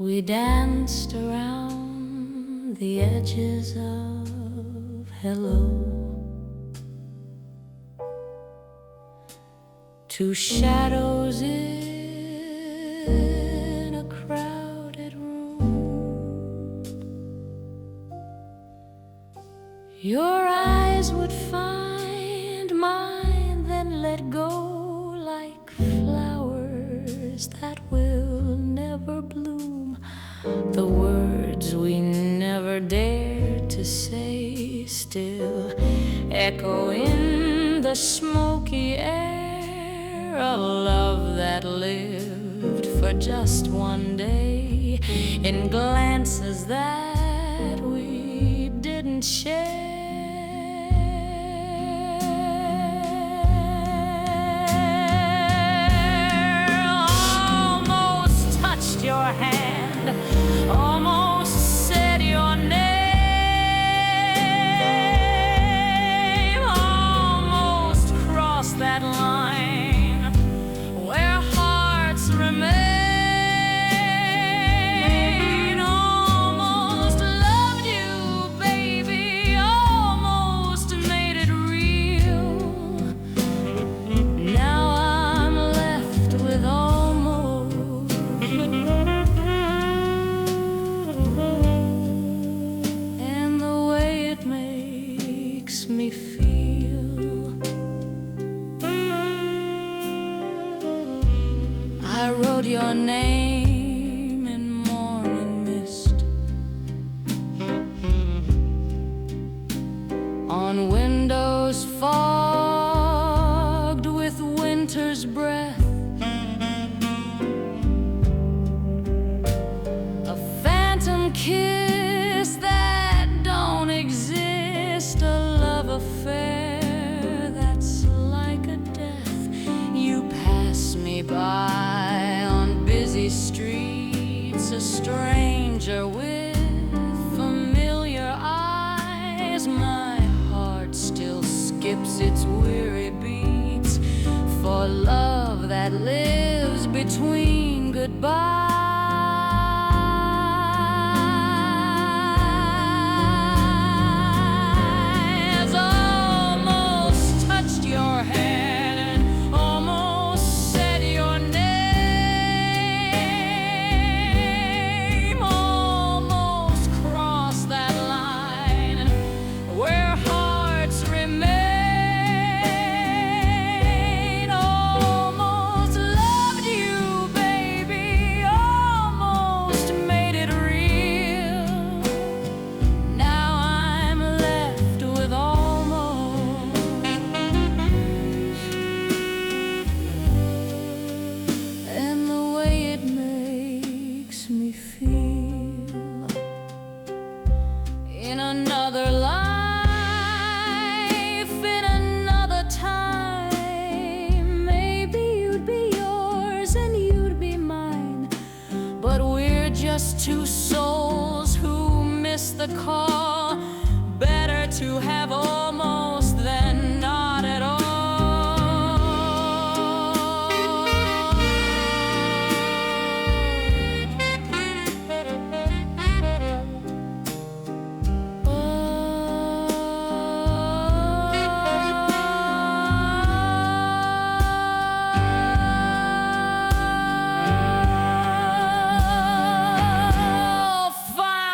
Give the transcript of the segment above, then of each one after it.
We danced around the edges of hello, two shadows in a crowded room. Your eyes would find mine, then let go like flowers that will never bloom. The words we never dared to say still echo in the smoky air. A love that lived for just one day, in glances that we didn't share. Almost touched your hand, almost said your name, almost crossed that line where hearts remain. Almost loved you, baby, almost made it real. Now I'm left with almost, and the way it makes me feel. I wrote your name in morning mist on windows fogged with winter's breath. A phantom kiss that don't exist, a love affair that's like a death. You pass me by on busy streets, a stranger with familiar eyes. My heart still skips its weary beats for love that lives between goodbyes. Almost touched your hand and almost said your name, almost crossed that line where hearts remain. Almost loved you, baby, almost made it real. Now I'm left with almost, and the way it makes me feel. In another life, in another time, maybe you'd be yours and you'd be mine. But we're just two souls who miss the call. Better to have almost than not at all.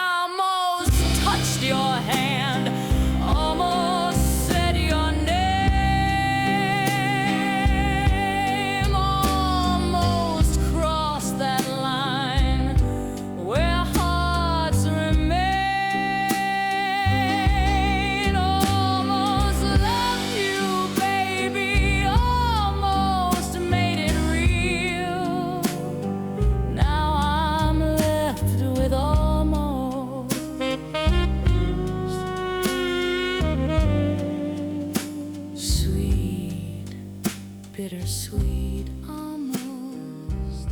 Almost touched your hand, almost said your name, almost crossed that line where hearts remain. Almost loved you, baby, almost made it real. Now I'm left with almost, sweet, bittersweet almost.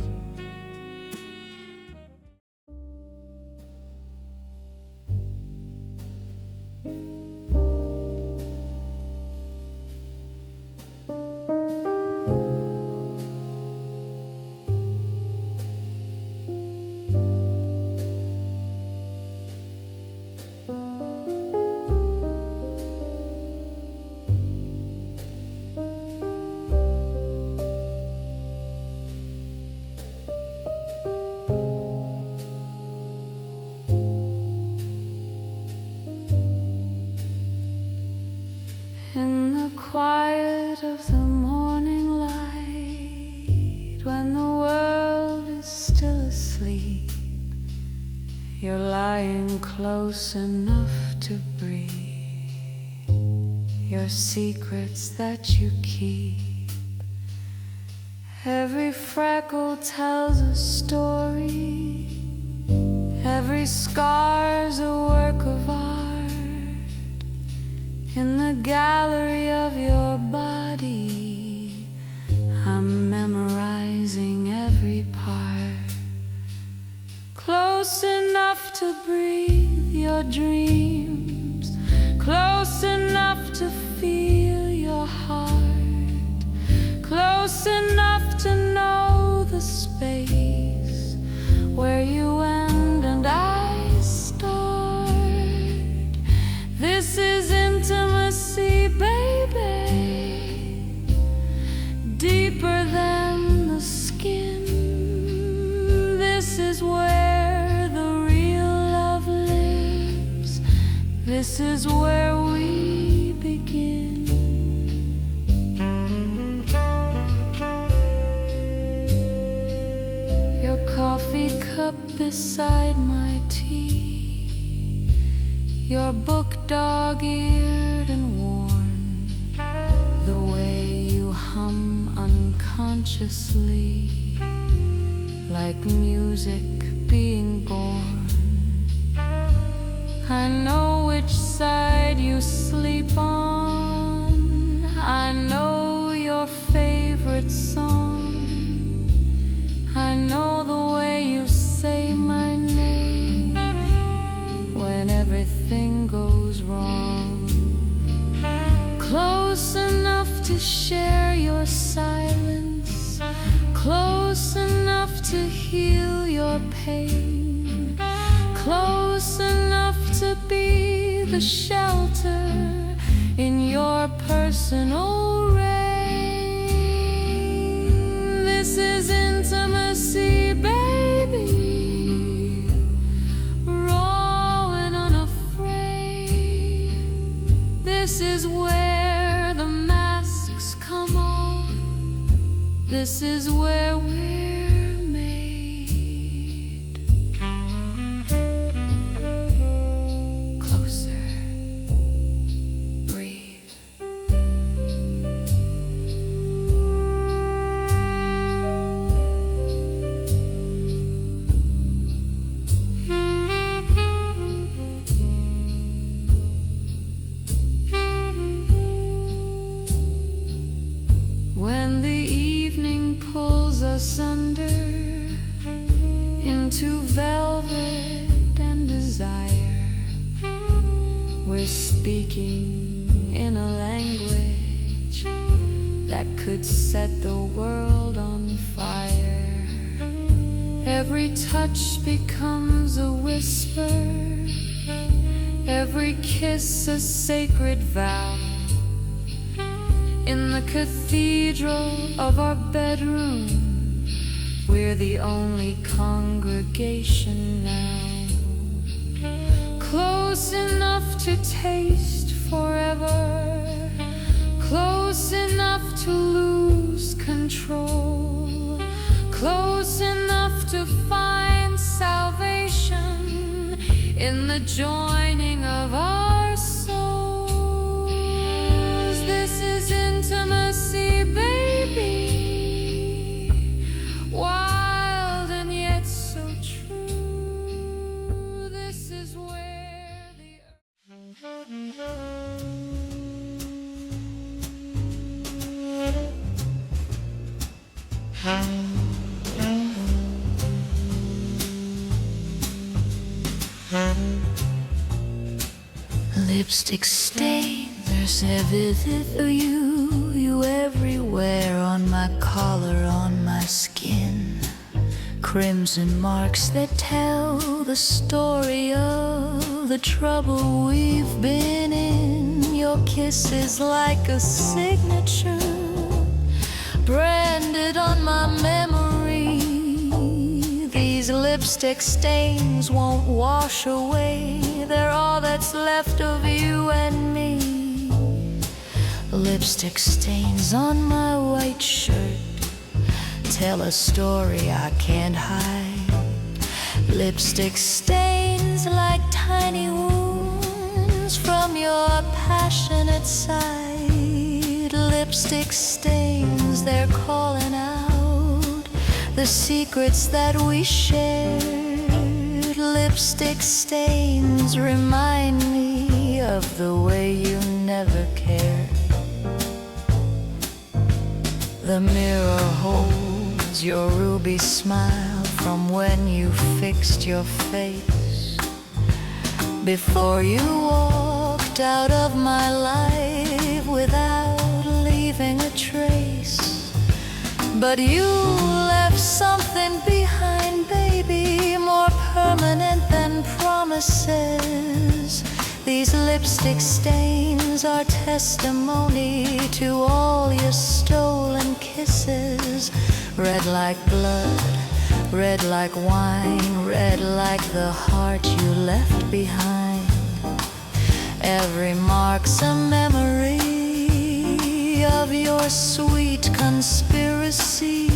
when the world is still asleep. You're lying close enough to breathe your secrets that you keep. Every freckle tells a story. Every scar's a work of art. In the gallery of your body, I'm memorizing every part. Close enough to breathe your dreams, close enough to feel your heart, close enough to know the space where you end and I start. This is intimacy, baby, deeper than the skin. This is where the real love lives. This is where we begin. Your coffee cup beside my tea, your book dog-eared and worn, the way you hum unconsciously, like music being born. I know which side you sleep on. I know your favorite song. I know the way you say my name when everything goes wrong. Close enough to share your silence, close enough to heal your pain, close enough to be the shelter in your personal rain. This is intimacy, baby, raw and unafraid. This is where the masks come off. This is where we're made. Closer, breathe. When the evening pulls us under into velvet and desire, we're speaking in a language that could set the world on fire. Every touch becomes a whisper, every kiss a sacred vow. In the cathedral of our bedroom, we're the only congregation now. Close enough to taste forever, close enough to lose control, close enough to find salvation in the joining of our souls. This is intimacy, baby, wild and yet so true. This is where the lipstick stain, there's evidence of you everywhere, on my collar, on my skin. Crimson marks that tell the story of the trouble we've been in. Your kiss is like a signature branded on my memory. These lipstick stains won't wash away, they're all that's left of you and me. Lipstick stains on my white shirt tell a story I can't hide. Lipstick stains like tiny wounds from your passionate side. Lipstick stains, they're calling out the secrets that we shared. Lipstick stains remind me of the way you never cared. The mirror holds your ruby smile from when you fixed your face before you walked out of my life without leaving a trace. But you left something behind, baby, more permanent than promises. These lipstick stains are testimony to all your stolen kisses. Red like blood, red like wine, red like the heart you left behind. Every mark's a memory of your sweet conspiracy.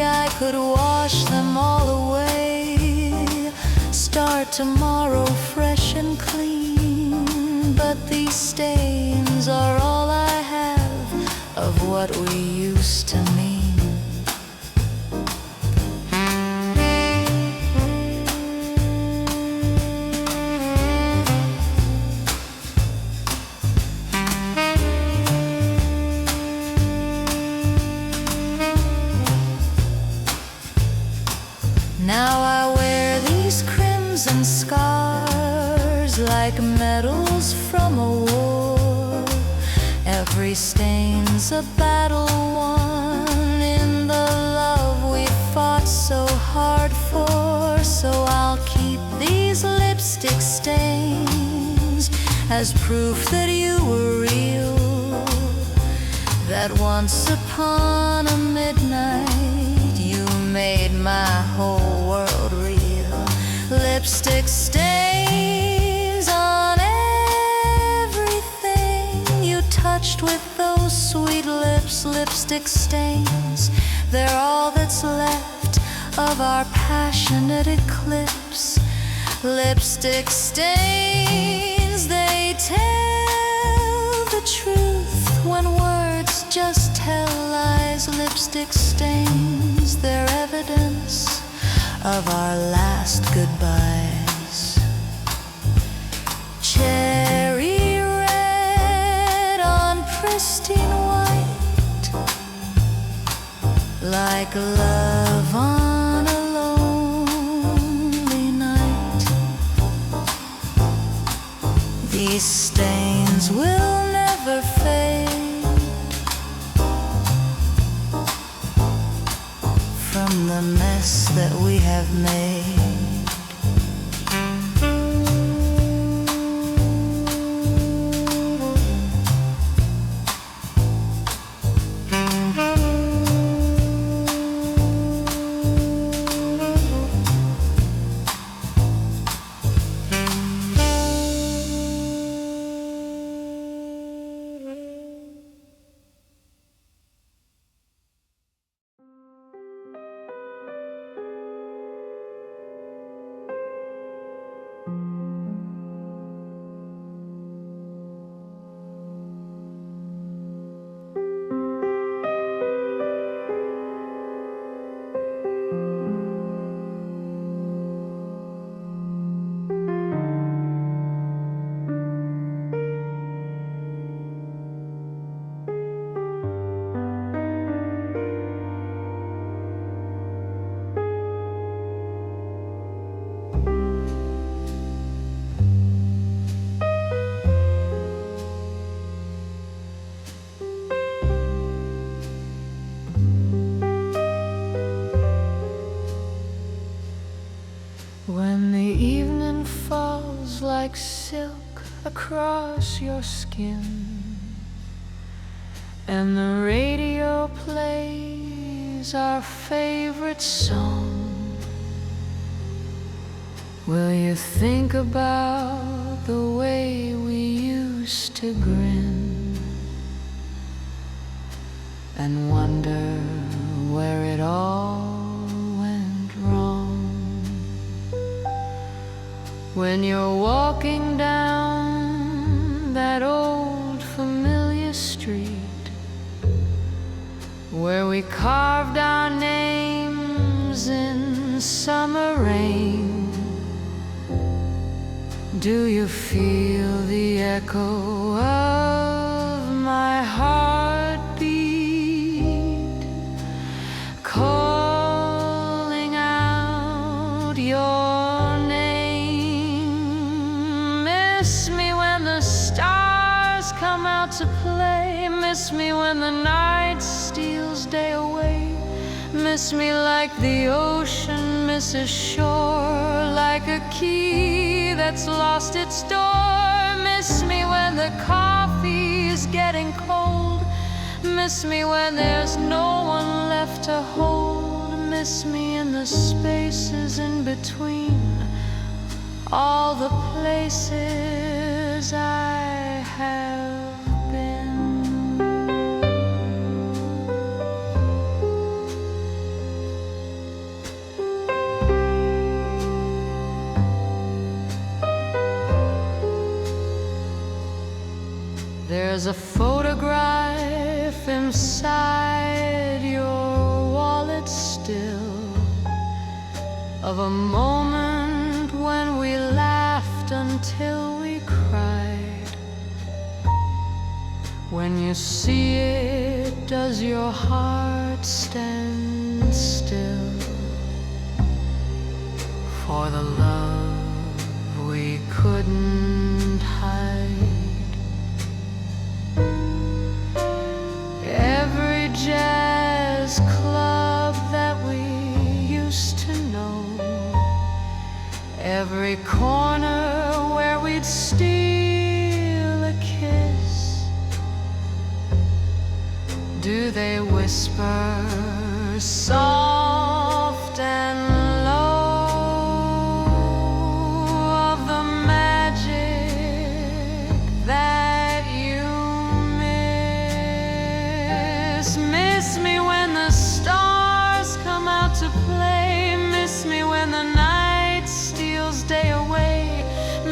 I could wash them all away, start tomorrow fresh and clean. But these stains are all I have of what we used to mean. Now I wear these crimson scars like medals from a war. Every stain's a battle won in the love we fought so hard for. So I'll keep these lipstick stains as proof that you were real, that once upon a midnight you made my whole world real. Lipstick stains on everything you touched with those sweet lips. Lipstick stains, they're all that's left of our passionate eclipse. Lipstick stains, they tell the truth when words just tell lies. Lipstick stains, they're evidence of our last goodbyes. Cherry red on pristine white, like love on a lonely night. These stains will never fade from the mess that we have made. When the evening falls like silk across your skin, and the radio plays our favorite song, will you think about the way we used to grin and wonder where When you're walking down that old familiar street where we carved our names in summer rain, do you feel the echo of my heartbeat calling out your name? Miss me when the stars come out to play, miss me when the night steals day away, miss me like the ocean misses shore, like a key that's lost its door. Miss me when the coffee's getting cold, miss me when there's no one left to hold, miss me in the spaces in between all the places I have been. There's a photograph inside your wallet still of a moment when we laughed until we cried. When you see it, does your heart stand still for the love we couldn't hide? Every jazz club that we used to know, every corner where we'd steal a kiss, do they whisper soft and low of the magic that you miss? Miss me when the stars come out to play, miss me when the night steals day away,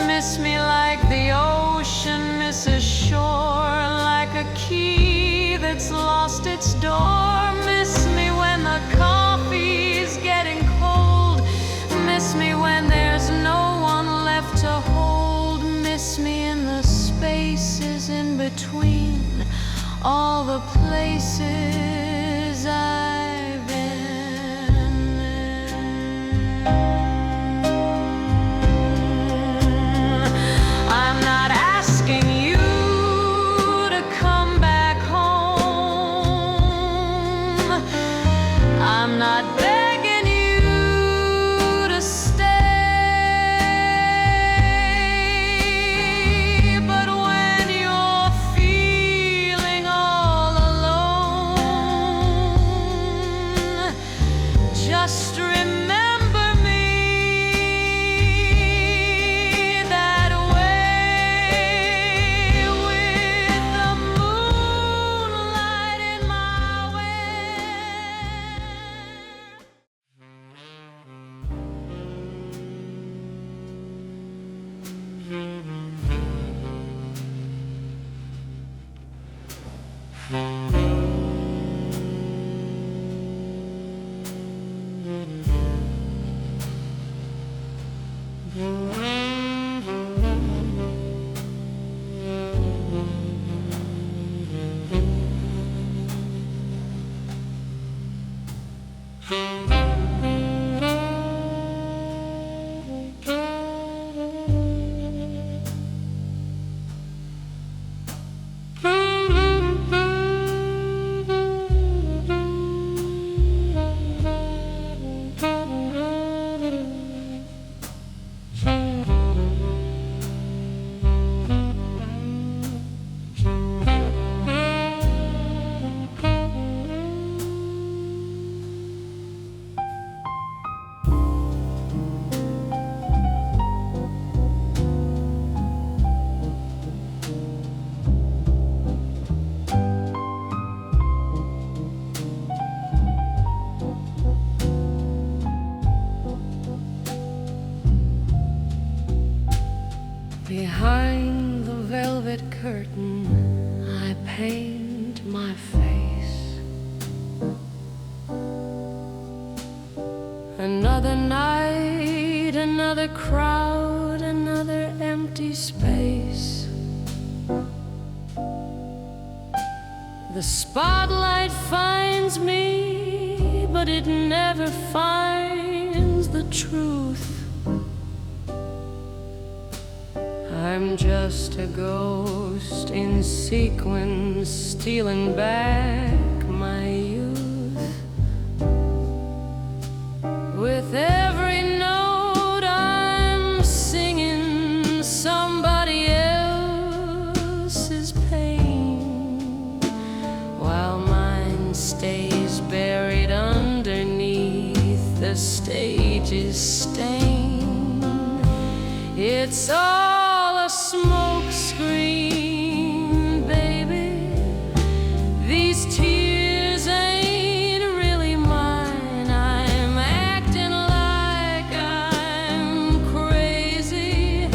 miss me like the ocean misses shore, like a key that's lost its door. Miss me when the coffee's getting cold, miss me when there's no one left to hold, miss me in the spaces in between all the places I've been in. I'm not asking you to come back home, I'm not begging you to stay, but when you're feeling all alone, just remember me that way, with the moonlight in my way. Another night, another crowd, another empty space. The spotlight finds me, but it never finds the truth. I'm just a ghost in sequins, stealing back my youth. With every note I'm singing somebody else's pain, while mine stays buried underneath the stage's stain. It's all a smoke screen, baby. These tears ain't really mine. I'm acting like I'm crazy,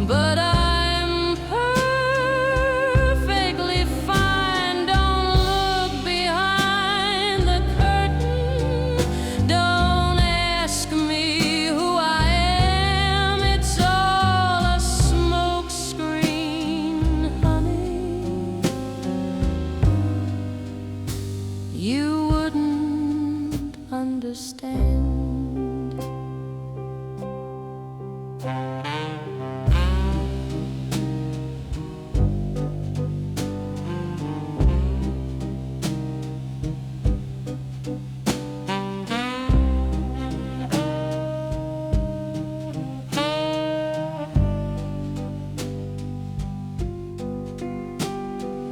but I'm perfectly fine. Don't look behind the curtain. Don't ask me who I am. It's all a smoke screen, honey. You wouldn't understand.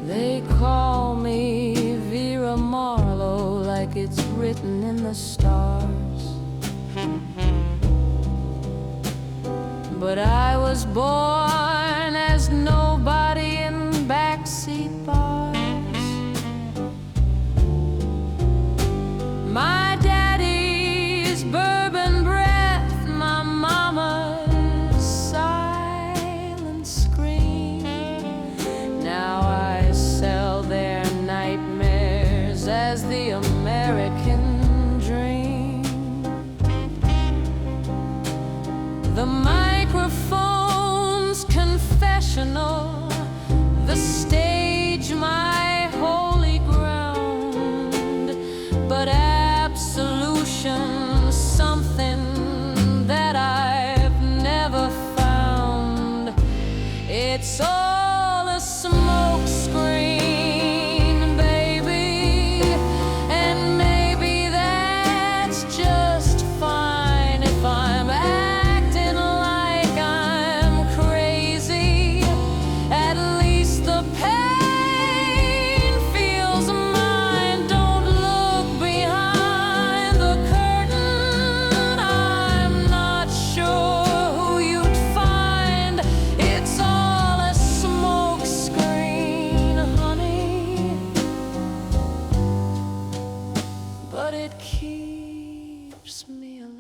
They call me Vera Marlowe, like it's written in the stars. But I was born as nobody in backseat bars. My daddy's bourbon breath, my mama's silent scream. Now I sell their nightmares as the American dream. The microphone's confessional, the stage my holy ground, but absolution something that I've never found. It's all a smoke screen, baby, and maybe that's just fine if I'm acting like I'm crazy. At least the pain feels mine. Don't look behind the curtain. I'm not sure who you'd find. It's all a smoke screen, honey, but it keeps me alive.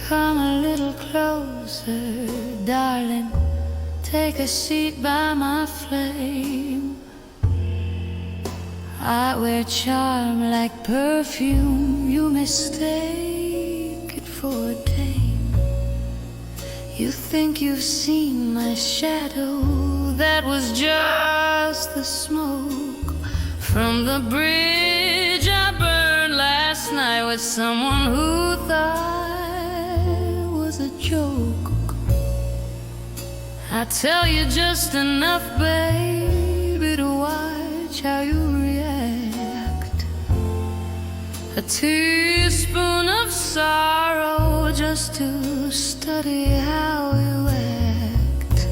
Come a little closer, darling. Take a seat by my flame. I wear charm like perfume. You mistake it for a dame. You think you've seen my shadow. That was just the smoke from the bridge I burned last night with someone who thought was a joke. I tell you just enough, baby, to watch how you react. A teaspoon of sorrow just to study how you act.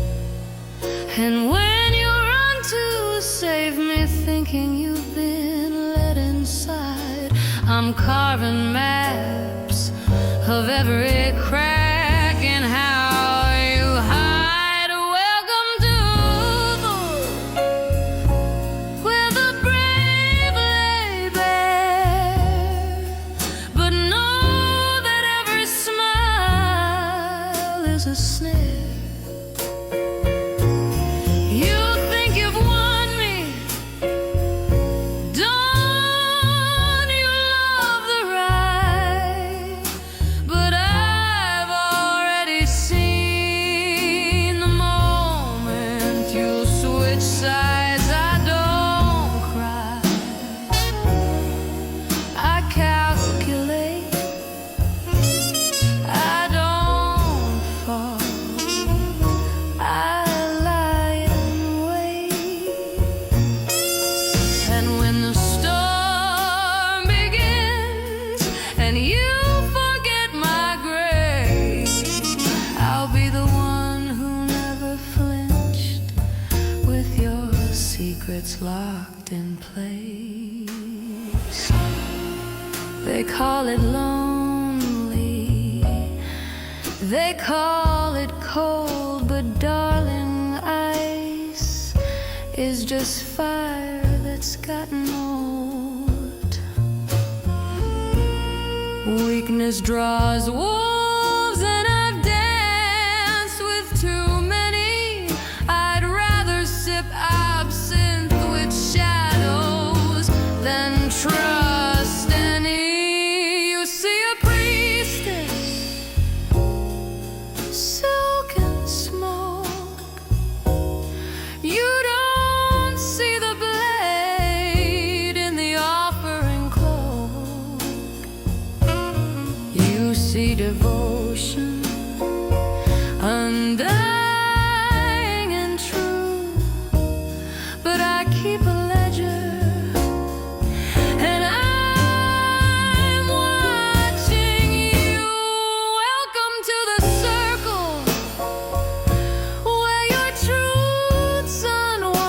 And when you run to save me, thinking you've been let inside, I'm carving maps of every crack in how you hide. Welcome to the where the brave lay bare. it's locked in place. They call it lonely, they call it cold, but darling, ice is just fire that's gotten old. Weakness draws wolves, and I've danced with too many. I'd rather sip absinthe with shadows than trust any. You see a priestess, silk and smoke. You don't see the blade in the offering cloak. You see devotion, undying and true. But I keep a ledger, and I'm watching you. Welcome to the circle where your truths unwind.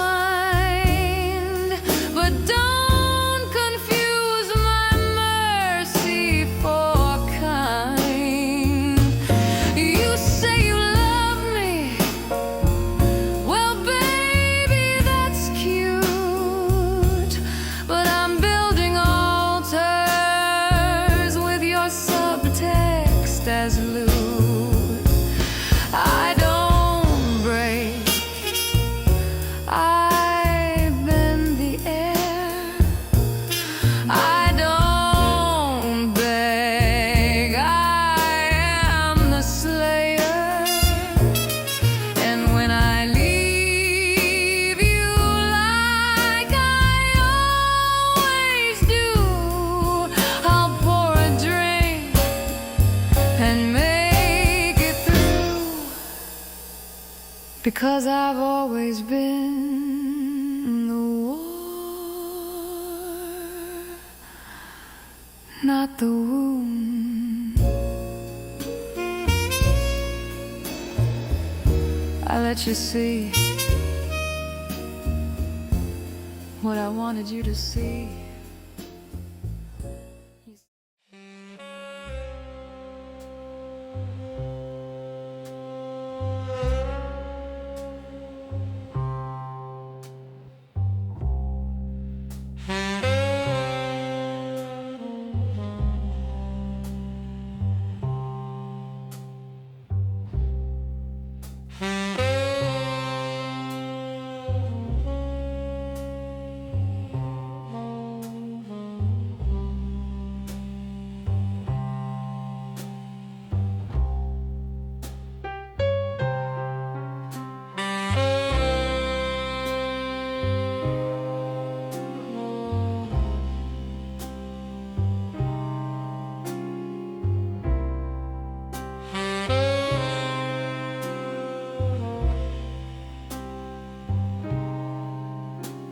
But don't confuse my mercy for kind. You say you love me. Well, baby, that's cute. But I'm building altars with your subtext as loot. I don't break, I bend the air. I don't beg, I am the slayer. And when I leave you like I always do, I'll pour a drink and make it through. Because I've always been the war, not the wound. I let you see what I wanted you to see.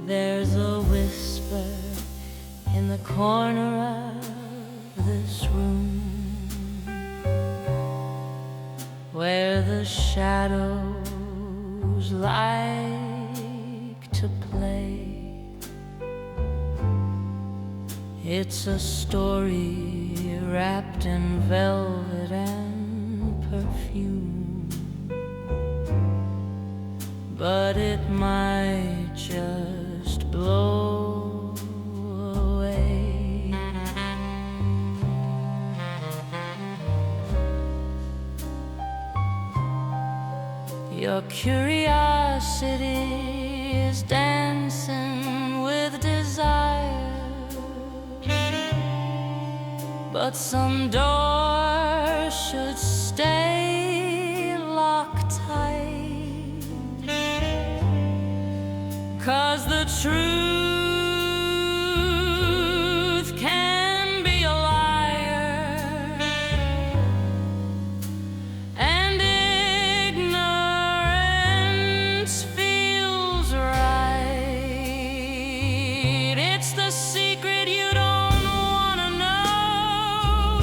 There's a whisper in the corner of this room, where the shadows like to play. It's a story wrapped in velvet and perfume, but it might just blow away. Your curiosity is dancing with desire, but some doors should stay locked tight, 'cause the truth can be a liar, and ignorance feels right. It's the secret you don't want to know,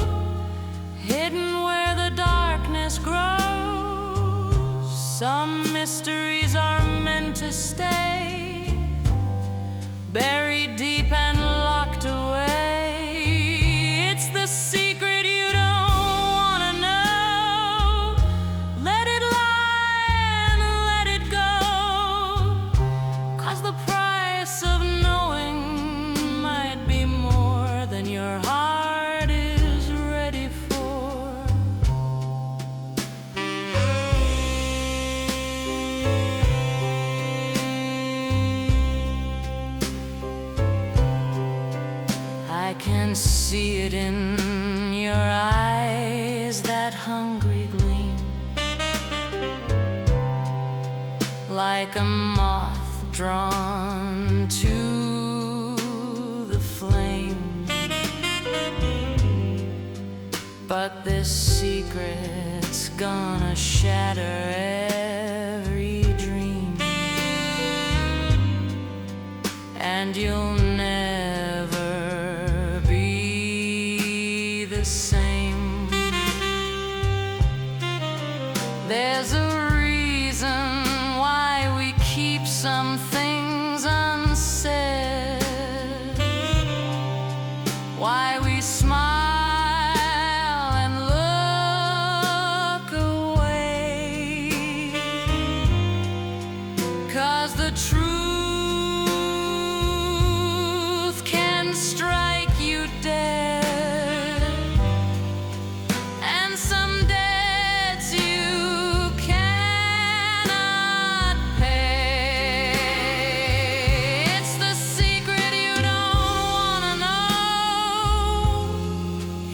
hidden where the darkness grows. Some mysteries are meant to stay, can see it in your eyes, that hungry gleam, like a moth drawn to the flame. But this secret's gonna shatter every dream, and you'll never be the same. There's a reason why we keep some things unsaid, why we smile and look away, 'cause the truth can strike you dead, and some debts you cannot pay. It's the secret you don't wanna know,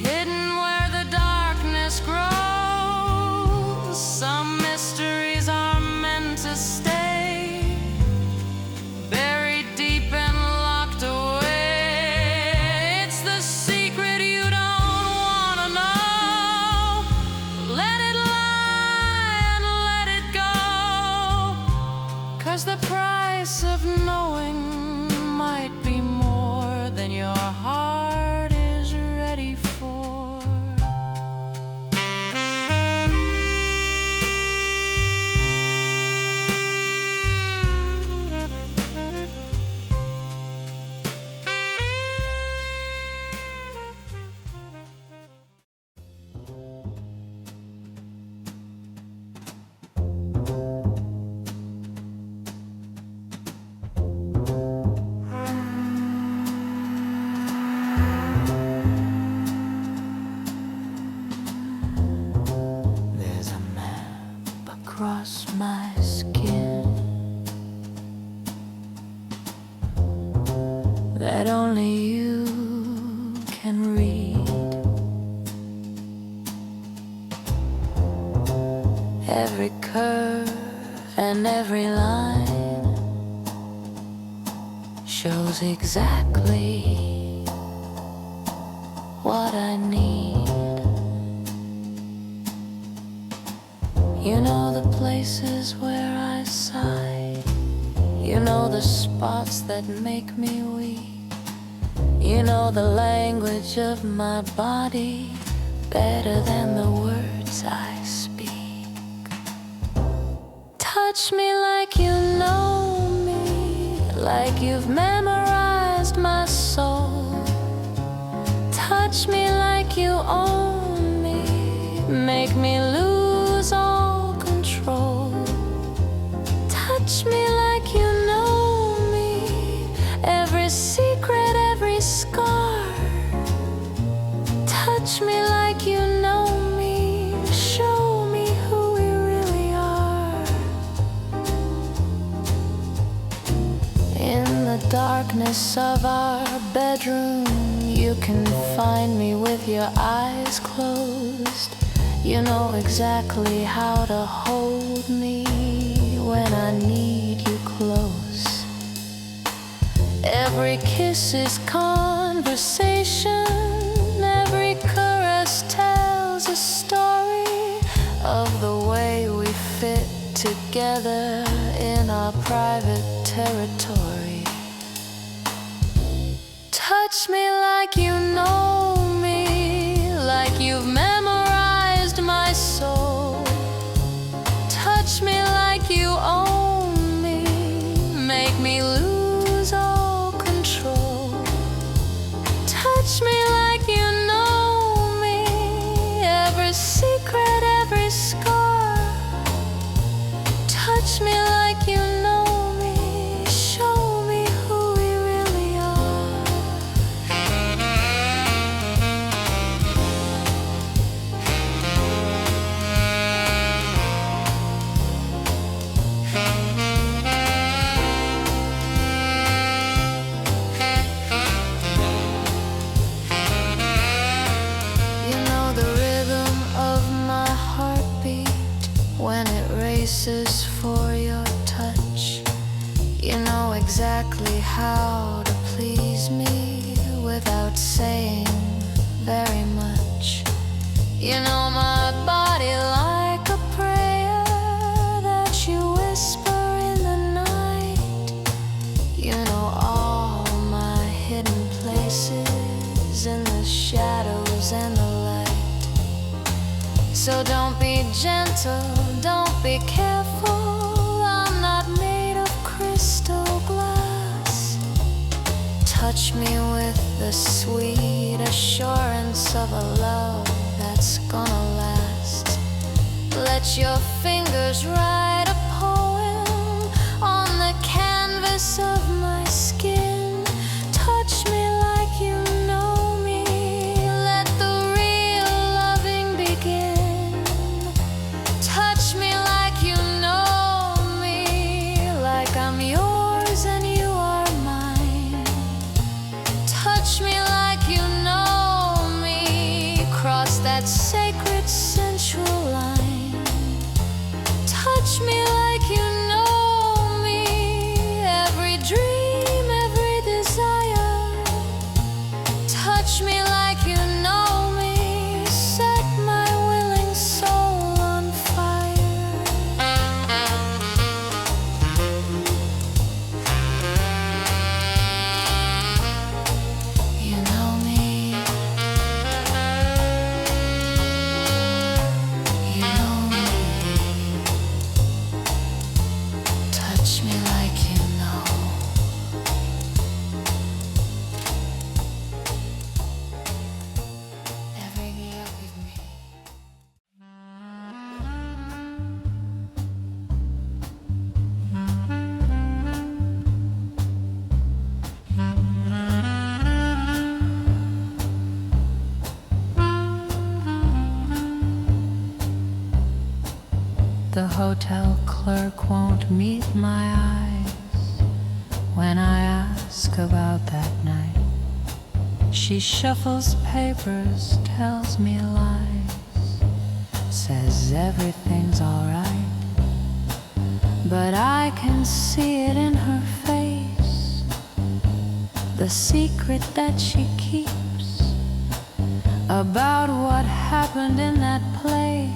hidden where the darkness grows. Some mysteries are meant to stay, buried deep and locked away. It's the secret you don't wanna know. Let it lie and let it go, 'cause the price of knowing might be more than your heart is ready for. There's a map across my skin that only you can read. Every curve and every line shows exactly what I need. You know the places where I sigh, you know the spots that make me weak, you know the language of my body better than the words I speak. Touch me like you know me, like you've memorized my soul. Touch me like you own me, make me lose all control. Touch me like you know me, every secret, every scar. Touch me like you know me, show me who we really are. In the darkness of our bedroom, you can find me with your eyes closed. You know exactly how to hold me when I need you close. Every kiss is conversation, every caress tells a story of the way we fit together in our private territory. Touch me like you know me, like you've memorized my soul. Touch me like you own me, make me lose all control. Touch me like you know me, every secret, every scar. Touch me like you know me, show me who we really are. saying very much. You know my body like a prayer that you whisper in the night. You know all my hidden places in the shadows and the light. So don't be gentle, don't be careful, I'm not made of crystal glass. Touch me with the sweet assurance of a love that's gonna last. Let your fingers write a poem on the canvas of my skin. Touch me like you know me, let the real loving begin. Touch me like you know me, like I'm yours and you are mine. Touch me like you know me, cross that sacred sensual line. Touch me like you know me, every dream, every desire. Touch me like you know me, set my willing soul on fire. You know me, you know me. Touch me like you know. Every look of me. The hotel clerk won't meet my eyes when I ask about that night. She shuffles papers, tells me lies, says everything's alright. But I can see it in her face, the secret that she keeps about what happened in that place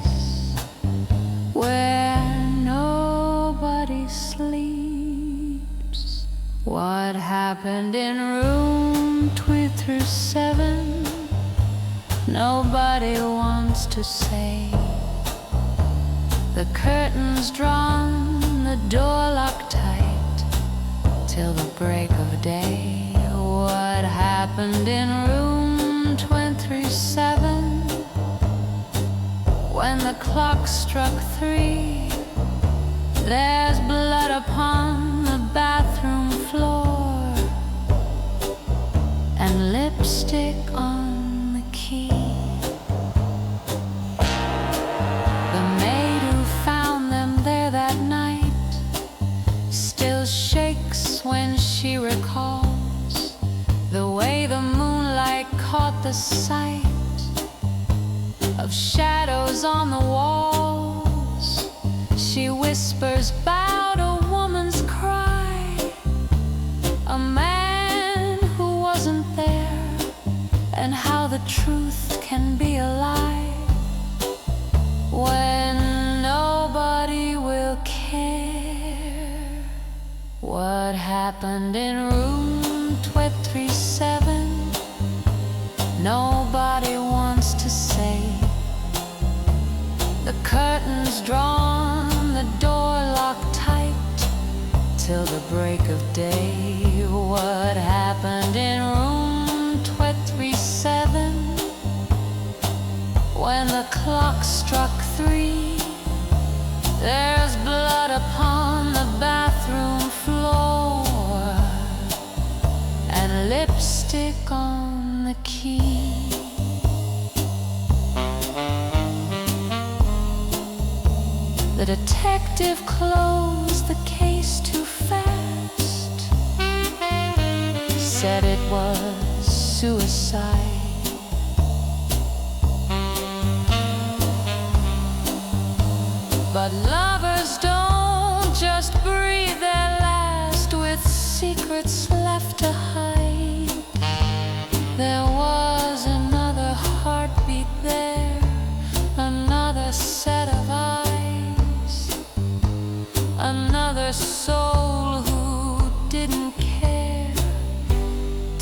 where nobody sleeps. What happened in room 237, nobody wants to say. The curtains drawn, the door locked tight till the break of day. What happened in room 237 when the clock struck 3? There's blood upon the bathroom floor and lipstick on the key. The maid who found them there that night still shakes when she recalls the way the moonlight caught the sight of shadows on the walls. She whispers about a woman's cry, a man who wasn't there, and how the truth can be a lie when nobody will care. What happened in room 237, nobody wants to say. The curtains drawn, the door locked tight till the break of day. What happened in room 237 when the clock struck 3? There's blood upon the bathroom floor and lipstick on the key. The detective closed the case too fast, said it was suicide. But lovers don't just breathe their last with secrets left to hide. There was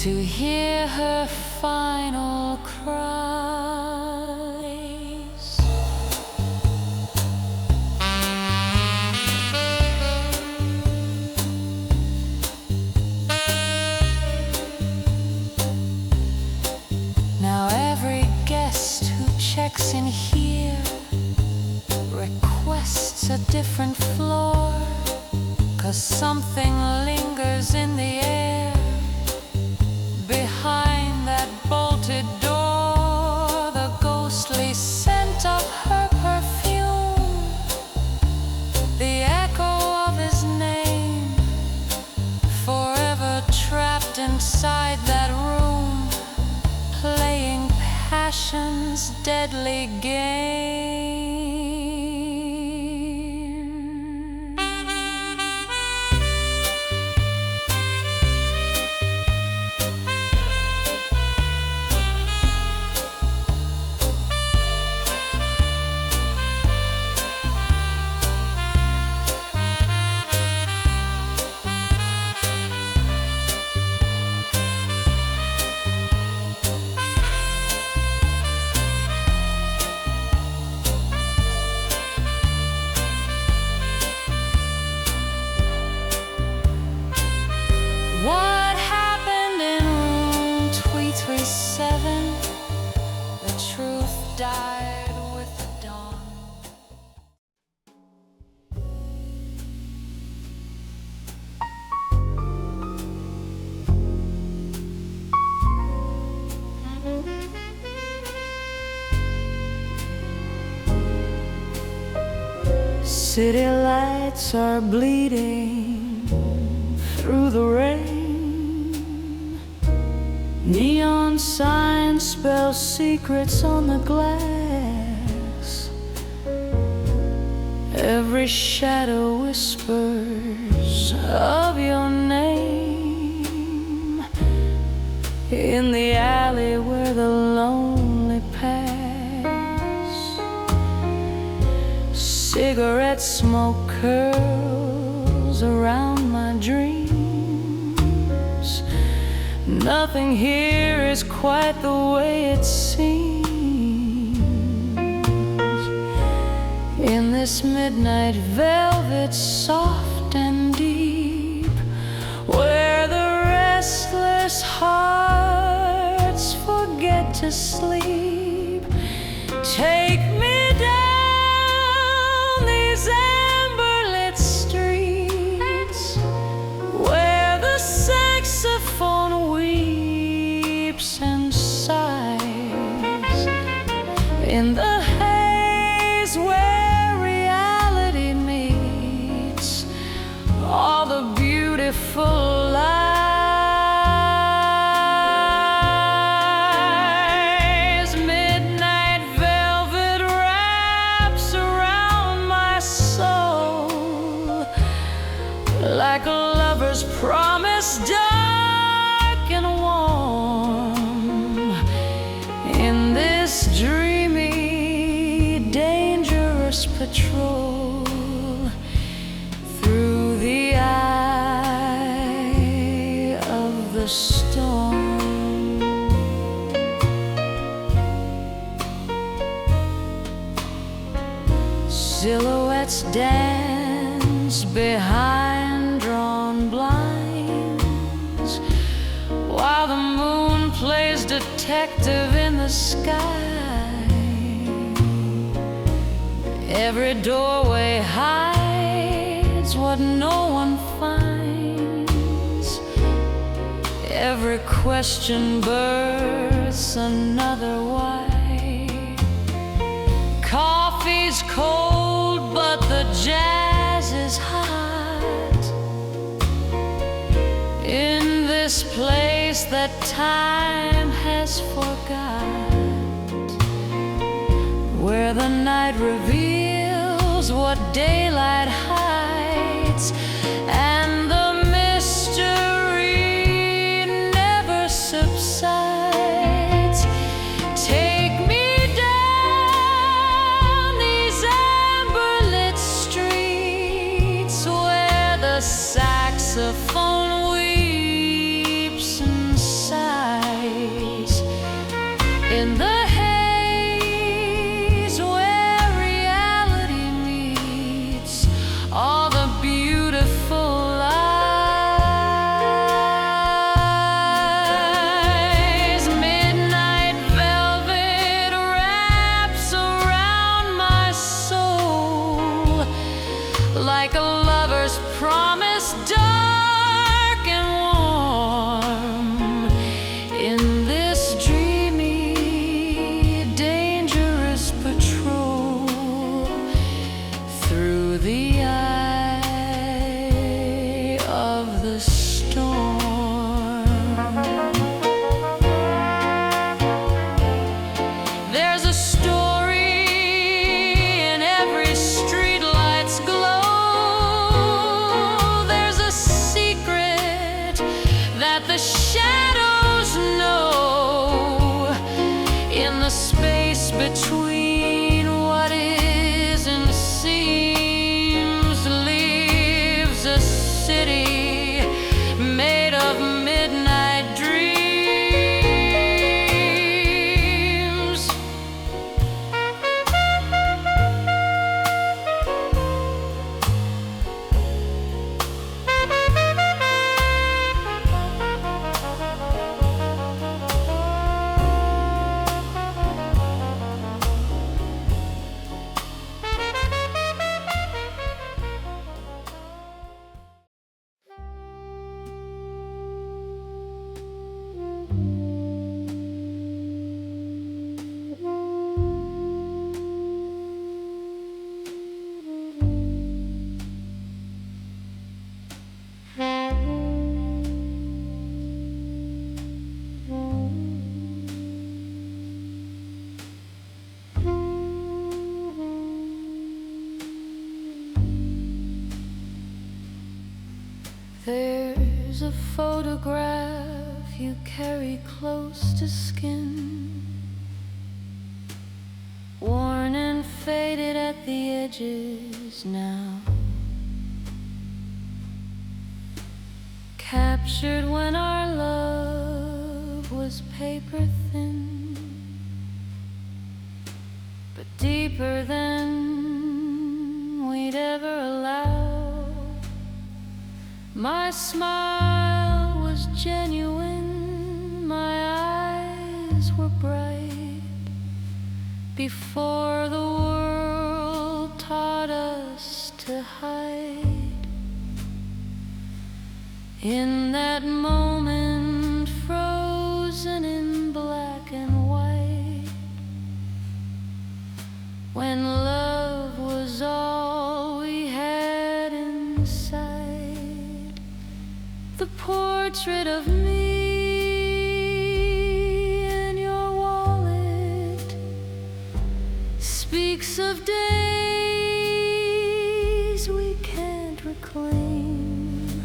to hear her final cries. Now every guest who checks in here requests a different floor, 'cause something lingers in the air behind that bolted door, the ghostly scent of her perfume, the echo of his name, forever trapped inside that room, playing passion's deadly game. What happened in room 337? The truth died with the dawn. City lights are bleeding through the rain. Neon signs spell secrets on the glass. Every shadow whispers of your name in the alley where the lonely pass. Cigarette smoke curls around my dreams. Nothing here is quite the way it seems. In this midnight velvet soft and deep, where the restless hearts forget to sleep, take me down these amber-lit streets, where the saxophone weeps and sighs, in the haze where reality meets all the beautiful lies. Midnight velvet wraps around my soul like a lover's promise, dark and warm, in this dreamy, dangerous patrol through the eye of the storm. Silhouettes dance behind drawn blinds, while the moon plays detective in the sky. Every doorway hides what no one finds. Every question births another why. Coffee's cold, but the jazz is hot. In this place that time has forgot, where the night reveals what daylight hides, and the mystery never subsides. Take me down these amber-lit streets, where the saxophone weeps and sighs. photograph you carry close to skin, worn and faded at the edges now, captured when our love was paper thin, but deeper than we'd ever allow. My smile was genuine, my eyes were bright, before the world taught us to hide. In that moment, frozen in black and white, when love was all we had inside, the portrait of me in your wallet speaks of days we can't reclaim,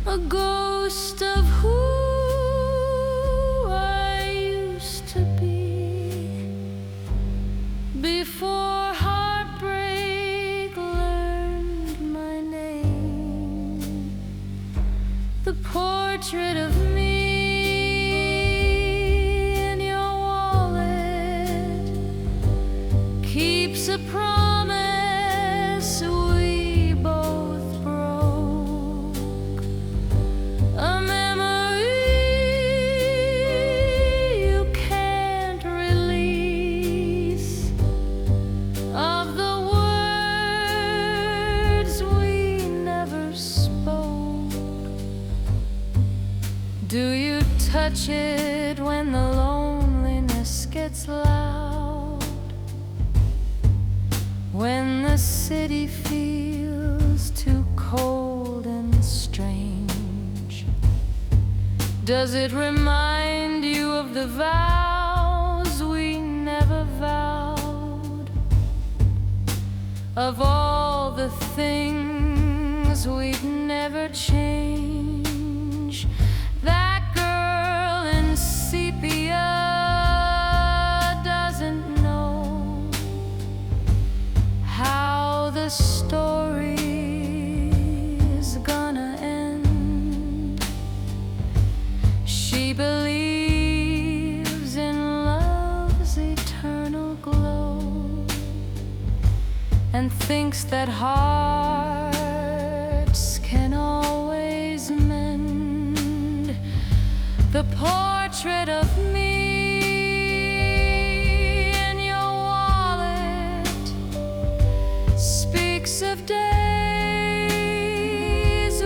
a ghost of who I used to be before heartbreak learned my name. The portrait of me in your wallet keeps a promise we both broke, a memory you can't release, of the words we never spoke. Do you touch it when the loneliness gets loud, when the city feels too cold and strange? Does it remind you of the vows we never vowed, of all the things we'd never change? That girl in sepia doesn't know how the story is gonna end. She believes in love's eternal glow and thinks that hearts can always mend. The portrait of me in your wallet speaks of days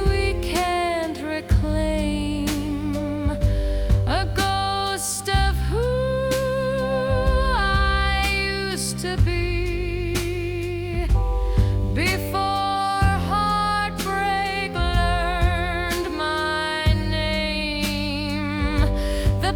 we can't reclaim, a ghost of who I used to be before heartbreak learned my name. The